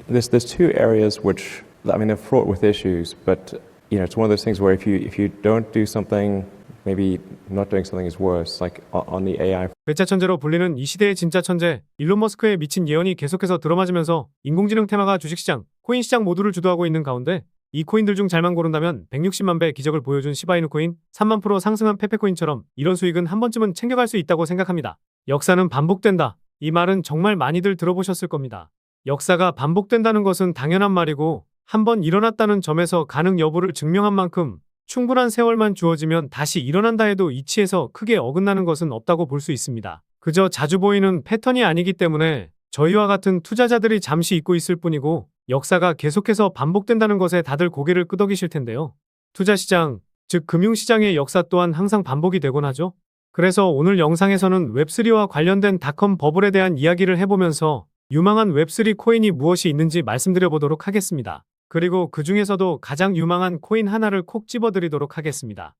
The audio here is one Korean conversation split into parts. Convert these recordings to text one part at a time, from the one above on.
There's two areas which, I mean, they're fraught with issues, but it's one of those things where if you don't do something, maybe not doing something is worse. Like on the AI. 배차 천재로 불리는 이 시대의 진짜 천재 일론 머스크의 미친 예언이 계속해서 들어맞으면서 인공지능 테마가 주식시장, 코인 시장 모두를 주도하고 있는 가운데 이 코인들 중 잘만 고른다면 160만 배 기적을 보여준 시바이누 코인, 3만 프로 상승한 페페코인처럼 이런 수익은 한 번쯤은 챙겨갈 수 있다고 생각합니다. 역사는 반복된다. 이 말은 정말 많이들 들어보셨을 겁니다. 역사가 반복된다는 것은 당연한 말이고 한번 일어났다는 점에서 가능 여부를 증명한 만큼 충분한 세월만 주어지면 다시 일어난다 해도 이치에서 크게 어긋나는 것은 없다고 볼 수 있습니다. 그저 자주 보이는 패턴이 아니기 때문에 저희와 같은 투자자들이 잠시 잊고 있을 뿐이고 역사가 계속해서 반복된다는 것에 다들 고개를 끄덕이실 텐데요. 투자시장, 즉 금융시장의 역사 또한 항상 반복이 되곤 하죠. 그래서 오늘 영상에서는 웹3와 관련된 닷컴 버블에 대한 이야기를 해보면서 유망한 웹3 코인이 무엇이 있는지 말씀드려보도록 하겠습니다. 그리고 그 중에서도 가장 유망한 코인 하나를 콕 집어드리도록 하겠습니다.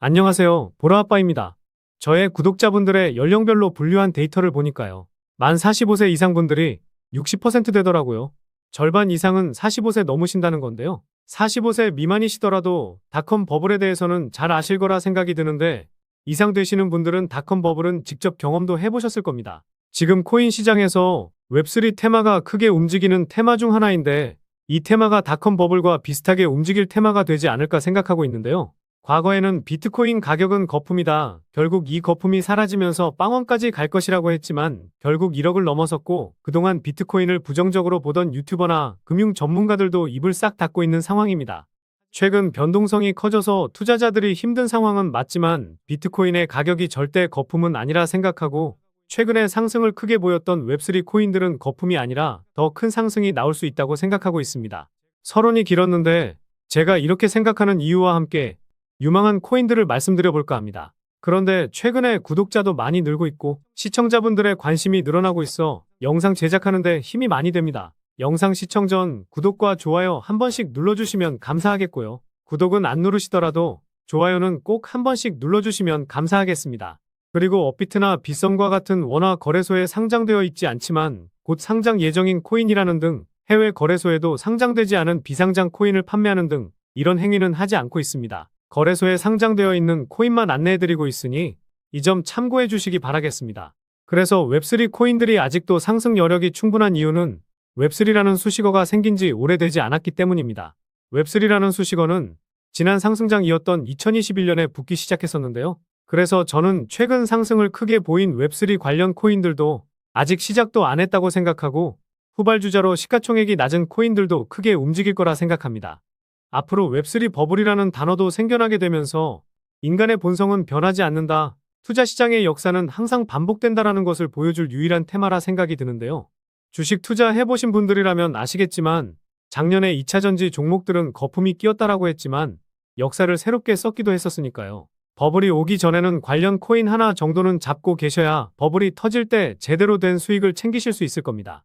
안녕하세요, 보라아빠입니다. 저의 구독자분들의 연령별로 분류한 데이터를 보니까요. 만 45세 이상 분들이 60% 되더라고요. 절반 이상은 45세 넘으신다는 건데요. 45세 미만이시더라도 닷컴 버블에 대해서는 잘 아실 거라 생각이 드는데 이상 되시는 분들은 닷컴 버블은 직접 경험도 해보셨을 겁니다. 지금 코인 시장에서 웹3 테마가 크게 움직이는 테마 중 하나인데 이 테마가 닷컴 버블과 비슷하게 움직일 테마가 되지 않을까 생각하고 있는데요. 과거에는 비트코인 가격은 거품이다. 결국 이 거품이 사라지면서 빵원까지 갈 것이라고 했지만 결국 1억을 넘어섰고 그동안 비트코인을 부정적으로 보던 유튜버나 금융 전문가들도 입을 싹 닫고 있는 상황입니다. 최근 변동성이 커져서 투자자들이 힘든 상황은 맞지만 비트코인의 가격이 절대 거품은 아니라 생각하고 최근에 상승을 크게 보였던 웹3 코인들은 거품이 아니라 더 큰 상승이 나올 수 있다고 생각하고 있습니다. 서론이 길었는데 제가 이렇게 생각하는 이유와 함께 유망한 코인들을 말씀드려볼까 합니다. 그런데 최근에 구독자도 많이 늘고 있고 시청자분들의 관심이 늘어나고 있어 영상 제작하는데 힘이 많이 됩니다. 영상 시청 전 구독과 좋아요 한 번씩 눌러주시면 감사하겠고요. 구독은 안 누르시더라도 좋아요는 꼭 한 번씩 눌러주시면 감사하겠습니다. 그리고 업비트나 빗썸과 같은 원화 거래소에 상장되어 있지 않지만 곧 상장 예정인 코인이라는 등 해외 거래소에도 상장되지 않은 비상장 코인을 판매하는 등 이런 행위는 하지 않고 있습니다. 거래소에 상장되어 있는 코인만 안내해드리고 있으니 이 점 참고해 주시기 바라겠습니다. 그래서 웹3 코인들이 아직도 상승 여력이 충분한 이유는 웹3라는 수식어가 생긴 지 오래되지 않았기 때문입니다. 웹3라는 수식어는 지난 상승장이었던 2021년에 붙기 시작했었는데요. 그래서 저는 최근 상승을 크게 보인 웹3 관련 코인들도 아직 시작도 안 했다고 생각하고 후발주자로 시가총액이 낮은 코인들도 크게 움직일 거라 생각합니다. 앞으로 웹3 버블이라는 단어도 생겨나게 되면서 인간의 본성은 변하지 않는다. 투자시장의 역사는 항상 반복된다라는 것을 보여줄 유일한 테마라 생각이 드는데요. 주식 투자해보신 분들이라면 아시겠지만 작년에 2차전지 종목들은 거품이 끼었다라고 했지만 역사를 새롭게 썼기도 했었으니까요. 버블이 오기 전에는 관련 코인 하나 정도는 잡고 계셔야 버블이 터질 때 제대로 된 수익을 챙기실 수 있을 겁니다.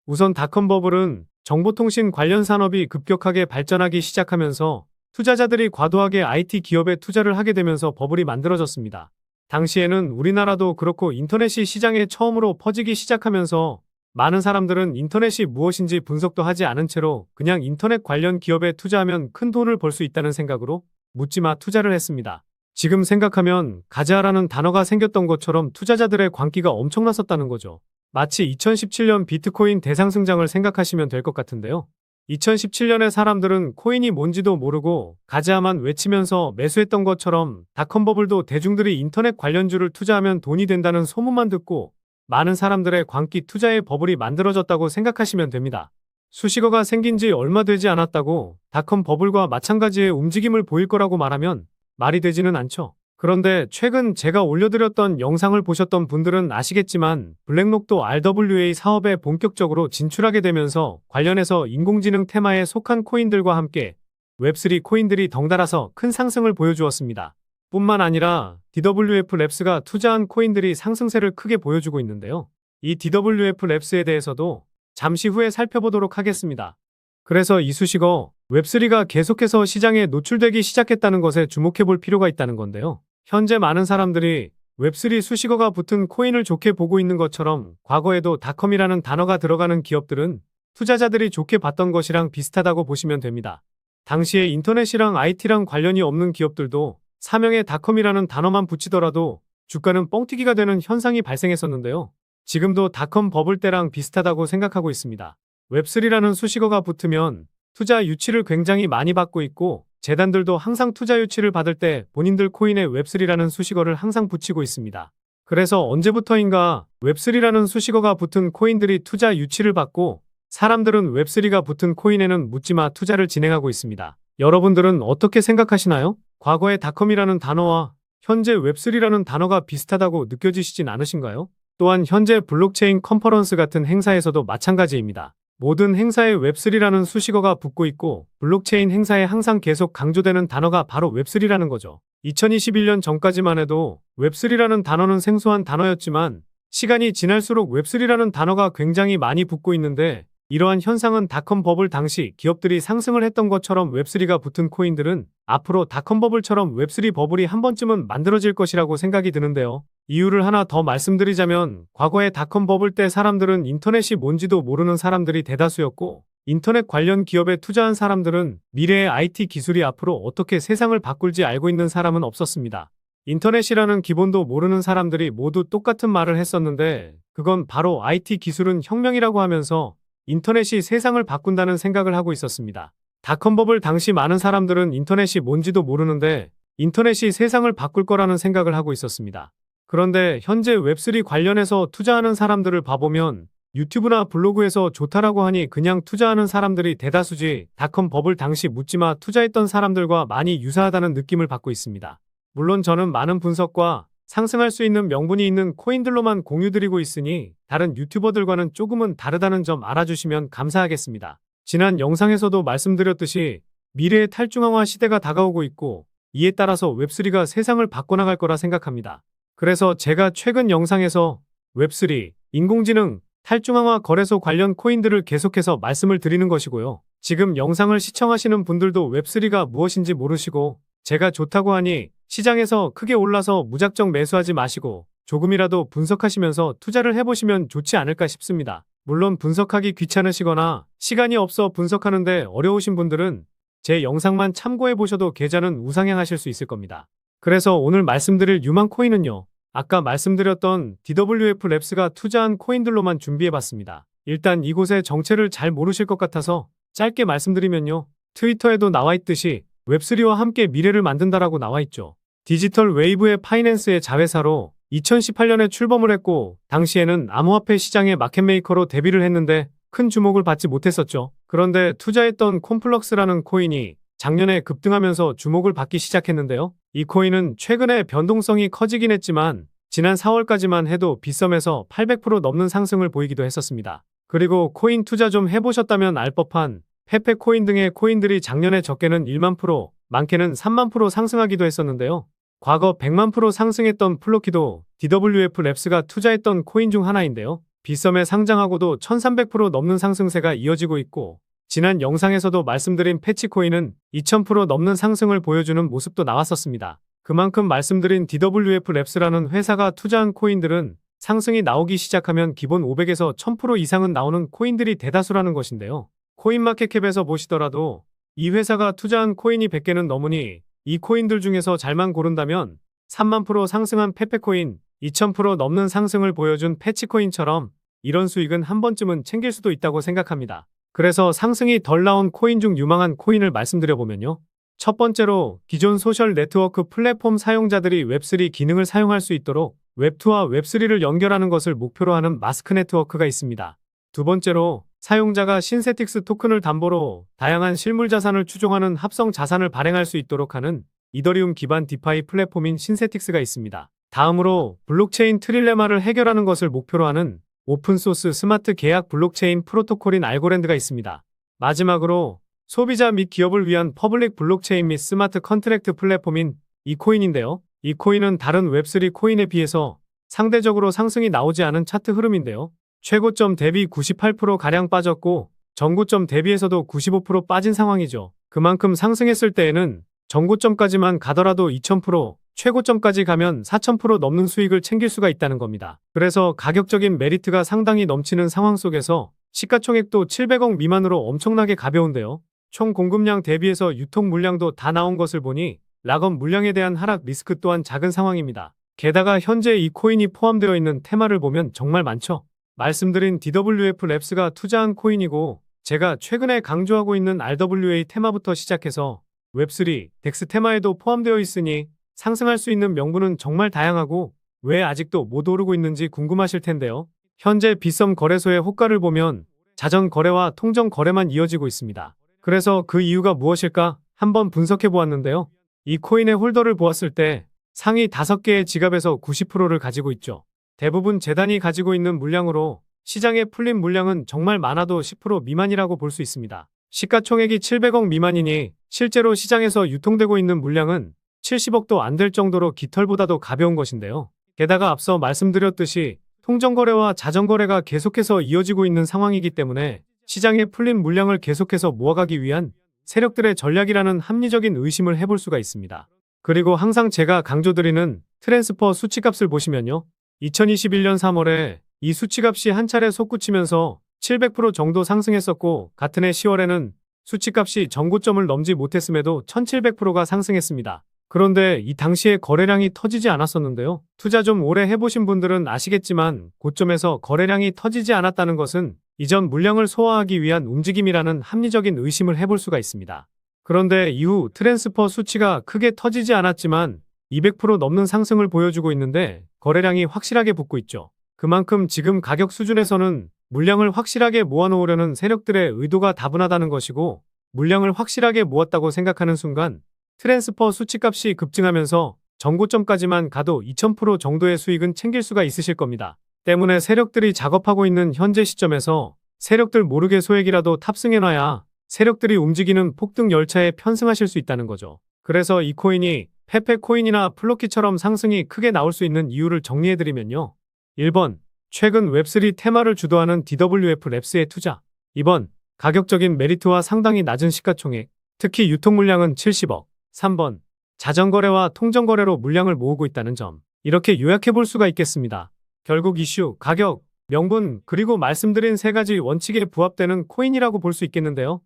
우선 닷컴 버블은 정보통신 관련 산업이 급격하게 발전하기 시작하면서 투자자들이 과도하게 IT 기업에 투자를 하게 되면서 버블이 만들어졌습니다. 당시에는 우리나라도 그렇고 인터넷이 시장에 처음으로 퍼지기 시작하면서 많은 사람들은 인터넷이 무엇인지 분석도 하지 않은 채로 그냥 인터넷 관련 기업에 투자하면 큰 돈을 벌 수 있다는 생각으로 묻지마 투자를 했습니다. 지금 생각하면 가즈아라는 단어가 생겼던 것처럼 투자자들의 광기가 엄청났었다는 거죠. 마치 2017년 비트코인 대상승장을 생각하시면 될 것 같은데요. 2017년에 사람들은 코인이 뭔지도 모르고 가즈아만 외치면서 매수했던 것처럼 닷컴 버블도 대중들이 인터넷 관련주를 투자하면 돈이 된다는 소문만 듣고 많은 사람들의 광기 투자의 버블이 만들어졌다고 생각하시면 됩니다. 수식어가 생긴 지 얼마 되지 않았다고 닷컴 버블과 마찬가지의 움직임을 보일 거라고 말하면 말이 되지는 않죠. 그런데 최근 제가 올려드렸던 영상을 보셨던 분들은 아시겠지만 블랙록도 RWA 사업에 본격적으로 진출하게 되면서 관련해서 인공지능 테마에 속한 코인들과 함께 웹3 코인들이 덩달아서 큰 상승을 보여주었습니다. 뿐만 아니라 DWF 랩스가 투자한 코인들이 상승세를 크게 보여주고 있는데요. 이 DWF 랩스에 대해서도 잠시 후에 살펴보도록 하겠습니다. 그래서 이 수식어 웹3가 계속해서 시장에 노출되기 시작했다는 것에 주목해 볼 필요가 있다는 건데요. 현재 많은 사람들이 웹3 수식어가 붙은 코인을 좋게 보고 있는 것처럼 과거에도 닷컴이라는 단어가 들어가는 기업들은 투자자들이 좋게 봤던 것이랑 비슷하다고 보시면 됩니다. 당시에 인터넷이랑 IT랑 관련이 없는 기업들도 사명에 닷컴이라는 단어만 붙이더라도 주가는 뻥튀기가 되는 현상이 발생했었는데요. 지금도 닷컴 버블 때랑 비슷하다고 생각하고 있습니다. 웹3라는 수식어가 붙으면 투자 유치를 굉장히 많이 받고 있고 재단들도 항상 투자 유치를 받을 때 본인들 코인에 웹3라는 수식어를 항상 붙이고 있습니다. 그래서 언제부터인가 웹3라는 수식어가 붙은 코인들이 투자 유치를 받고 사람들은 웹3가 붙은 코인에는 묻지마 투자를 진행하고 있습니다. 여러분들은 어떻게 생각하시나요? 과거의 닷컴이라는 단어와 현재 웹3라는 단어가 비슷하다고 느껴지시진 않으신가요? 또한 현재 블록체인 컨퍼런스 같은 행사에서도 마찬가지입니다. 모든 행사에 웹3라는 수식어가 붙고 있고 블록체인 행사에 항상 계속 강조되는 단어가 바로 웹3라는 거죠. 2021년 전까지만 해도 웹3라는 단어는 생소한 단어였지만 시간이 지날수록 웹3라는 단어가 굉장히 많이 붙고 있는데 이러한 현상은 닷컴 버블 당시 기업들이 상승을 했던 것처럼 웹3가 붙은 코인들은 앞으로 닷컴 버블처럼 웹3 버블이 한 번쯤은 만들어질 것이라고 생각이 드는데요. 이유를 하나 더 말씀드리자면 과거의 닷컴 버블 때 사람들은 인터넷이 뭔지도 모르는 사람들이 대다수였고 인터넷 관련 기업에 투자한 사람들은 미래의 IT 기술이 앞으로 어떻게 세상을 바꿀지 알고 있는 사람은 없었습니다. 인터넷이라는 기본도 모르는 사람들이 모두 똑같은 말을 했었는데 그건 바로 IT 기술은 혁명이라고 하면서 인터넷이 세상을 바꾼다는 생각을 하고 있었습니다. 닷컴 버블 당시 많은 사람들은 인터넷이 뭔지도 모르는데 인터넷이 세상을 바꿀 거라는 생각을 하고 있었습니다. 그런데 현재 웹3 관련해서 투자하는 사람들을 봐보면 유튜브나 블로그에서 좋다라고 하니 그냥 투자하는 사람들이 대다수지 닷컴 버블 당시 묻지마 투자했던 사람들과 많이 유사하다는 느낌을 받고 있습니다. 물론 저는 많은 분석과 상승할 수 있는 명분이 있는 코인들로만 공유드리고 있으니 다른 유튜버들과는 조금은 다르다는 점 알아주시면 감사하겠습니다. 지난 영상에서도 말씀드렸듯이 미래의 탈중앙화 시대가 다가오고 있고 이에 따라서 웹3가 세상을 바꿔나갈 거라 생각합니다. 그래서 제가 최근 영상에서 웹3, 인공지능, 탈중앙화 거래소 관련 코인들을 계속해서 말씀을 드리는 것이고요. 지금 영상을 시청하시는 분들도 웹3가 무엇인지 모르시고 제가 좋다고 하니 시장에서 크게 올라서 무작정 매수하지 마시고 조금이라도 분석하시면서 투자를 해보시면 좋지 않을까 싶습니다. 물론 분석하기 귀찮으시거나 시간이 없어 분석하는데 어려우신 분들은 제 영상만 참고해보셔도 계좌는 우상향하실 수 있을 겁니다. 그래서 오늘 말씀드릴 유망 코인은요. 아까 말씀드렸던 DWF 랩스가 투자한 코인들로만 준비해봤습니다. 일단 이곳의 정체를 잘 모르실 것 같아서 짧게 말씀드리면요. 트위터에도 나와있듯이 웹3와 함께 미래를 만든다라고 나와있죠. 디지털 웨이브의 파이낸스의 자회사로 2018년에 출범을 했고 당시에는 암호화폐 시장의 마켓메이커로 데뷔를 했는데 큰 주목을 받지 못했었죠. 그런데 투자했던 콤플럭스라는 코인이 작년에 급등하면서 주목을 받기 시작했는데요. 이 코인은 최근에 변동성이 커지긴 했지만 지난 4월까지만 해도 빗썸에서 800% 넘는 상승을 보이기도 했었습니다. 그리고 코인 투자 좀 해보셨다면 알 법한 페페 코인 등의 코인들이 작년에 적게는 1만 프로, 많게는 3만 프로 상승하기도 했었는데요. 과거 100만 프로 상승했던 플로키도 DWF 랩스가 투자했던 코인 중 하나인데요. 빗썸에 상장하고도 1300% 넘는 상승세가 이어지고 있고 지난 영상에서도 말씀드린 패치코인은 2000% 넘는 상승을 보여주는 모습도 나왔었습니다. 그만큼 말씀드린 DWF 랩스라는 회사가 투자한 코인들은 상승이 나오기 시작하면 기본 500에서 1000% 이상은 나오는 코인들이 대다수라는 것인데요. 코인마켓캡에서 보시더라도 이 회사가 투자한 코인이 100개는 넘으니 이 코인들 중에서 잘만 고른다면 3만 프로 상승한 페페코인, 2000% 넘는 상승을 보여준 패치코인처럼 이런 수익은 한 번쯤은 챙길 수도 있다고 생각합니다. 그래서 상승이 덜 나온 코인 중 유망한 코인을 말씀드려보면요. 첫 번째로 기존 소셜 네트워크 플랫폼 사용자들이 웹3 기능을 사용할 수 있도록 웹2와 웹3를 연결하는 것을 목표로 하는 마스크 네트워크가 있습니다. 두 번째로 사용자가 신세틱스 토큰을 담보로 다양한 실물 자산을 추종하는 합성 자산을 발행할 수 있도록 하는 이더리움 기반 디파이 플랫폼인 신세틱스가 있습니다. 다음으로 블록체인 트릴레마를 해결하는 것을 목표로 하는 오픈소스 스마트 계약 블록체인 프로토콜인 알고랜드가 있습니다. 마지막으로 소비자 및 기업을 위한 퍼블릭 블록체인 및 스마트 컨트랙트 플랫폼인 이코인인데요. 이 코인은 다른 웹3 코인에 비해서 상대적으로 상승이 나오지 않은 차트 흐름인데요. 최고점 대비 98%가량 빠졌고 전고점 대비해서도 95% 빠진 상황이죠. 그만큼 상승했을 때에는 전고점까지만 가더라도 2000%, 최고점까지 가면 4,000% 넘는 수익을 챙길 수가 있다는 겁니다. 그래서 가격적인 메리트가 상당히 넘치는 상황 속에서 시가총액도 700억 미만으로 엄청나게 가벼운데요. 총 공급량 대비해서 유통 물량도 다 나온 것을 보니 락업 물량에 대한 하락 리스크 또한 작은 상황입니다. 게다가 현재 이 코인이 포함되어 있는 테마를 보면 정말 많죠. 말씀드린 DWF 랩스가 투자한 코인이고 제가 최근에 강조하고 있는 RWA 테마부터 시작해서 웹3, 덱스 테마에도 포함되어 있으니 상승할 수 있는 명분은 정말 다양하고 왜 아직도 못 오르고 있는지 궁금하실 텐데요. 현재 빗썸 거래소의 호가를 보면 자전 거래와 통정 거래만 이어지고 있습니다. 그래서 그 이유가 무엇일까 한번 분석해 보았는데요. 이 코인의 홀더를 보았을 때 상위 5개의 지갑에서 90%를 가지고 있죠. 대부분 재단이 가지고 있는 물량으로 시장에 풀린 물량은 정말 많아도 10% 미만이라고 볼 수 있습니다. 시가총액이 700억 미만이니 실제로 시장에서 유통되고 있는 물량은 70억도 안 될 정도로 깃털보다도 가벼운 것인데요. 게다가 앞서 말씀드렸듯이 통정거래와 자전거래가 계속해서 이어지고 있는 상황이기 때문에 시장에 풀린 물량을 계속해서 모아가기 위한 세력들의 전략이라는 합리적인 의심을 해볼 수가 있습니다. 그리고 항상 제가 강조드리는 트랜스퍼 수치값을 보시면요. 2021년 3월에 이 수치값이 한 차례 솟구치면서 700% 정도 상승했었고 같은 해 10월에는 수치값이 전고점을 넘지 못했음에도 1700%가 상승했습니다. 그런데 이 당시에 거래량이 터지지 않았었는데요. 투자 좀 오래 해보신 분들은 아시겠지만 고점에서 거래량이 터지지 않았다는 것은 이전 물량을 소화하기 위한 움직임이라는 합리적인 의심을 해볼 수가 있습니다. 그런데 이후 트랜스퍼 수치가 크게 터지지 않았지만 200% 넘는 상승을 보여주고 있는데 거래량이 확실하게 붙고 있죠. 그만큼 지금 가격 수준에서는 물량을 확실하게 모아놓으려는 세력들의 의도가 다분하다는 것이고 물량을 확실하게 모았다고 생각하는 순간 트랜스퍼 수치값이 급증하면서 전고점까지만 가도 2000% 정도의 수익은 챙길 수가 있으실 겁니다. 때문에 세력들이 작업하고 있는 현재 시점에서 세력들 모르게 소액이라도 탑승해놔야 세력들이 움직이는 폭등 열차에 편승하실 수 있다는 거죠. 그래서 이 코인이 페페코인이나 플로키처럼 상승이 크게 나올 수 있는 이유를 정리해드리면요. 1번, 최근 웹3 테마를 주도하는 DWF 랩스의 투자. 2번, 가격적인 메리트와 상당히 낮은 시가총액, 특히 유통 물량은 70억. 3번, 자전거래와 통정거래로 물량을 모으고 있다는 점. 이렇게 요약해 볼 수가 있겠습니다. 결국 이슈, 가격, 명분, 그리고 말씀드린 3가지 원칙에 부합되는 코인이라고 볼 수 있겠는데요.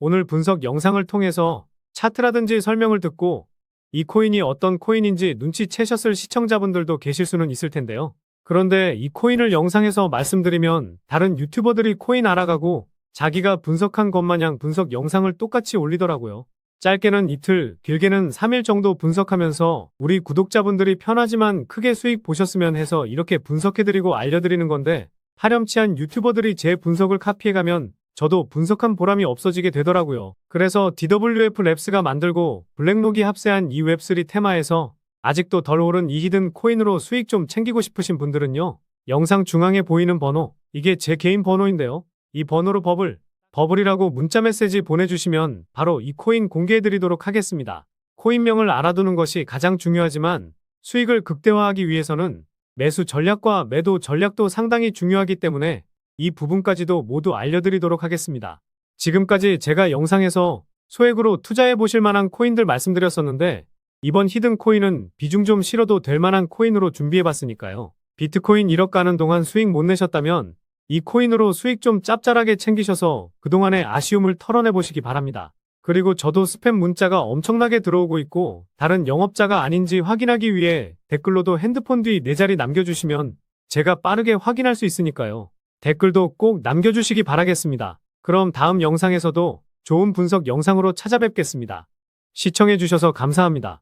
오늘 분석 영상을 통해서 차트라든지 설명을 듣고 이 코인이 어떤 코인인지 눈치채셨을 시청자분들도 계실 수는 있을 텐데요. 그런데 이 코인을 영상에서 말씀드리면 다른 유튜버들이 코인 알아가고 자기가 분석한 것 마냥 분석 영상을 똑같이 올리더라고요. 짧게는 이틀, 길게는 3일 정도 분석하면서 우리 구독자분들이 편하지만 크게 수익 보셨으면 해서 이렇게 분석해드리고 알려드리는 건데 파렴치한 유튜버들이 제 분석을 카피해가면 저도 분석한 보람이 없어지게 되더라고요. 그래서 DWF 랩스가 만들고 블랙록이 합세한 이 웹3 테마에서 아직도 덜 오른 이 히든 코인으로 수익 좀 챙기고 싶으신 분들은요. 영상 중앙에 보이는 번호, 이게 제 개인 번호인데요. 이 번호로 버블이라고 문자 메시지 보내주시면 바로 이 코인 공개해드리도록 하겠습니다. 코인명을 알아두는 것이 가장 중요하지만 수익을 극대화하기 위해서는 매수 전략과 매도 전략도 상당히 중요하기 때문에 이 부분까지도 모두 알려드리도록 하겠습니다. 지금까지 제가 영상에서 소액으로 투자해 보실 만한 코인들 말씀드렸었는데 이번 히든 코인은 비중 좀 실어도 될 만한 코인으로 준비해 봤으니까요. 비트코인 1억 가는 동안 수익 못 내셨다면 이 코인으로 수익 좀 짭짤하게 챙기셔서 그동안의 아쉬움을 털어내 보시기 바랍니다. 그리고 저도 스팸 문자가 엄청나게 들어오고 있고 다른 영업자가 아닌지 확인하기 위해 댓글로도 핸드폰 뒤 4자리 남겨주시면 제가 빠르게 확인할 수 있으니까요. 댓글도 꼭 남겨주시기 바라겠습니다. 그럼 다음 영상에서도 좋은 분석 영상으로 찾아뵙겠습니다. 시청해주셔서 감사합니다.